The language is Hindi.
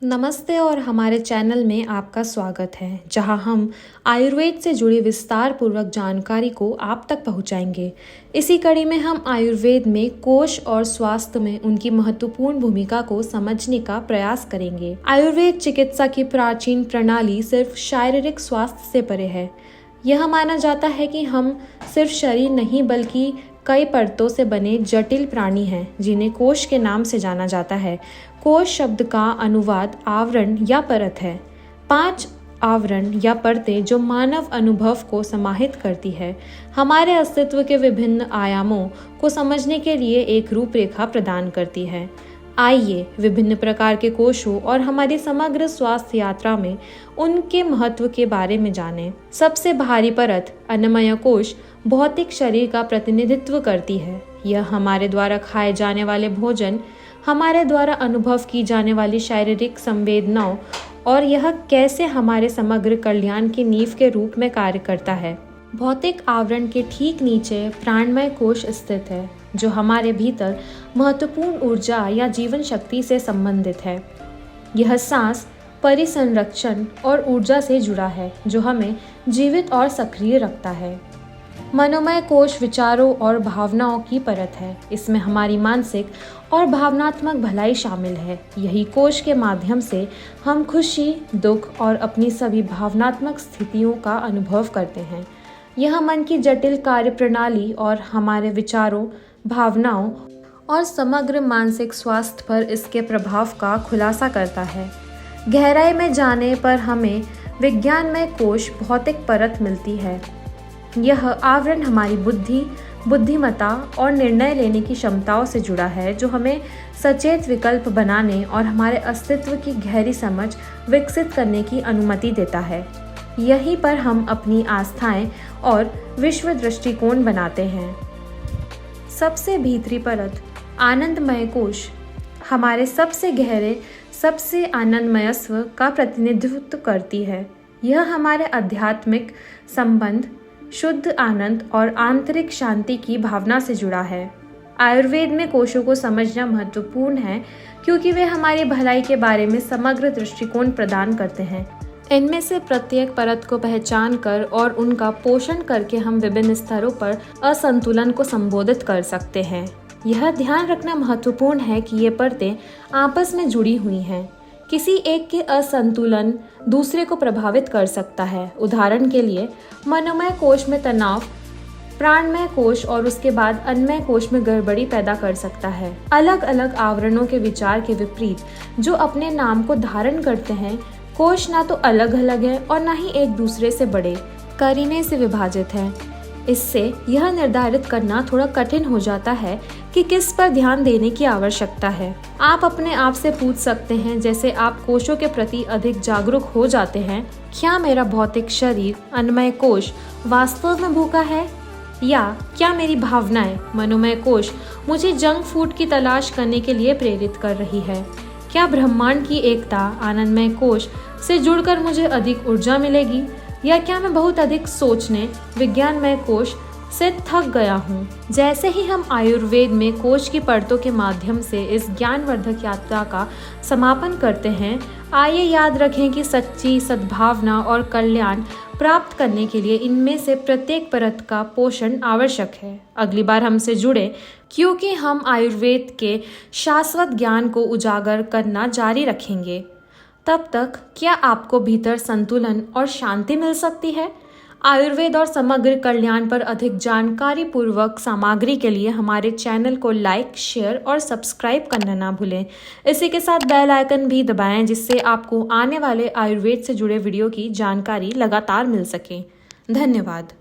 नमस्ते और हमारे चैनल में आपका स्वागत है, जहां हम आयुर्वेद से जुड़ी विस्तार पूर्वक जानकारी को आप तक पहुंचाएंगे। इसी कड़ी में हम आयुर्वेद में कोश और स्वास्थ्य में उनकी महत्वपूर्ण भूमिका को समझने का प्रयास करेंगे। आयुर्वेद चिकित्सा की प्राचीन प्रणाली सिर्फ शारीरिक स्वास्थ्य से परे है। यह माना जाता है कि हम सिर्फ शरीर नहीं बल्कि कई परतों से बने जटिल प्राणी हैं, जिन्हें कोश के नाम से जाना जाता है। कोश शब्द का अनुवाद आवरण या परत है। 5 आवरण या परतें जो मानव अनुभव को समाहित करती है, हमारे अस्तित्व के विभिन्न आयामों को समझने के लिए एक रूपरेखा प्रदान करती है। आइए विभिन्न प्रकार के कोशों और हमारी समग्र स्वास्थ्य यात्रा में उनके महत्व के बारे में जानें। सबसे भारी परत अन्नमय कोश भौतिक शरीर का प्रतिनिधित्व करती है। यह हमारे द्वारा खाए जाने वाले भोजन, हमारे द्वारा अनुभव की जाने वाली शारीरिक संवेदनाओं और यह कैसे हमारे समग्र कल्याण की नींव के रूप में कार्य करता है। भौतिक आवरण के ठीक नीचे प्राणमय कोश स्थित है, जो हमारे भीतर महत्वपूर्ण ऊर्जा या जीवन शक्ति से संबंधित है। यह सांस, परिसंरक्षण और ऊर्जा से जुड़ा है, जो हमें जीवित और सक्रिय रखता है। मनोमय कोश विचारों और भावनाओं की परत है। इसमें हमारी मानसिक और भावनात्मक भलाई शामिल है। यही कोश के माध्यम से हम खुशी, दुख और अपनी सभी भावनात्मक स्थितियों का अनुभव करते हैं। यह मन की जटिल कार्य प्रणाली और हमारे विचारों, भावनाओं और समग्र मानसिक स्वास्थ्य पर इसके प्रभाव का खुलासा करता है। गहराई में जाने पर हमें विज्ञान में कोश भौतिक परत मिलती है। यह आवरण हमारी बुद्धि, बुद्धिमत्ता और निर्णय लेने की क्षमताओं से जुड़ा है, जो हमें सचेत विकल्प बनाने और हमारे अस्तित्व की गहरी समझ विकसित करने की अनुमति देता है। यहीं पर हम अपनी आस्थाएं और विश्व दृष्टिकोण बनाते हैं। सबसे भीतरी परत आनंदमय कोश हमारे सबसे गहरे, सबसे आनंदमयस्व का प्रतिनिधित्व करती है। यह हमारे आध्यात्मिक संबंध, शुद्ध आनंद और आंतरिक शांति की भावना से जुड़ा है। आयुर्वेद में कोशों को समझना महत्वपूर्ण है, क्योंकि वे हमारी भलाई के बारे में समग्र दृष्टिकोण प्रदान करते हैं। इनमें से प्रत्येक परत को पहचान कर और उनका पोषण करके हम विभिन्न स्तरों पर असंतुलन को संबोधित कर सकते हैं। यह ध्यान रखना महत्वपूर्ण है कि ये परतें आपस में जुड़ी हुई हैं। किसी एक के असंतुलन दूसरे को प्रभावित कर सकता है। उदाहरण के लिए, मनोमय कोश में तनाव प्राणमय कोश और उसके बाद अन्नमय कोश में गड़बड़ी पैदा कर सकता है। अलग अलग आवरणों के विचार के विपरीत, जो अपने नाम को धारण करते हैं, कोश ना तो अलग अलग है और ना ही एक दूसरे से बड़े करीने से विभाजित है। इससे यह निर्धारित करना थोड़ा कठिन हो जाता है कि किस पर ध्यान देने की आवश्यकता है। आप अपने आप से पूछ सकते हैं, जैसे आप कोशों के प्रति अधिक जागरूक हो जाते हैं, क्या मेरा भौतिक शरीर, अन्नमय कोश, वास्तव में भूखा है? या क्या मेरी भावनाएं, मनोमय कोश, मुझे जंक फूड की तलाश करने के लिए प्रेरित कर रही है? क्या ब्रह्मांड की एकता, आनंदमय कोश से जुड़कर मुझे अधिक ऊर्जा मिलेगी, या क्या मैं बहुत अधिक सोचने, विज्ञानमय कोश से थक गया हूँ? जैसे ही हम आयुर्वेद में कोश की परतों के माध्यम से इस ज्ञानवर्धक यात्रा का समापन करते हैं, आइए याद रखें कि सच्ची सद्भावना और कल्याण प्राप्त करने के लिए इनमें से प्रत्येक परत का पोषण आवश्यक है। अगली बार हमसे जुड़े, क्योंकि हम आयुर्वेद के शाश्वत ज्ञान को उजागर करना जारी रखेंगे। तब तक क्या आपको भीतर संतुलन और शांति मिल सकती है? आयुर्वेद और समग्र कल्याण पर अधिक जानकारी पूर्वक सामग्री के लिए हमारे चैनल को लाइक, शेयर और सब्सक्राइब करना ना भूलें। इसी के साथ बेल आइकन भी दबाएं, जिससे आपको आने वाले आयुर्वेद से जुड़े वीडियो की जानकारी लगातार मिल सके। धन्यवाद।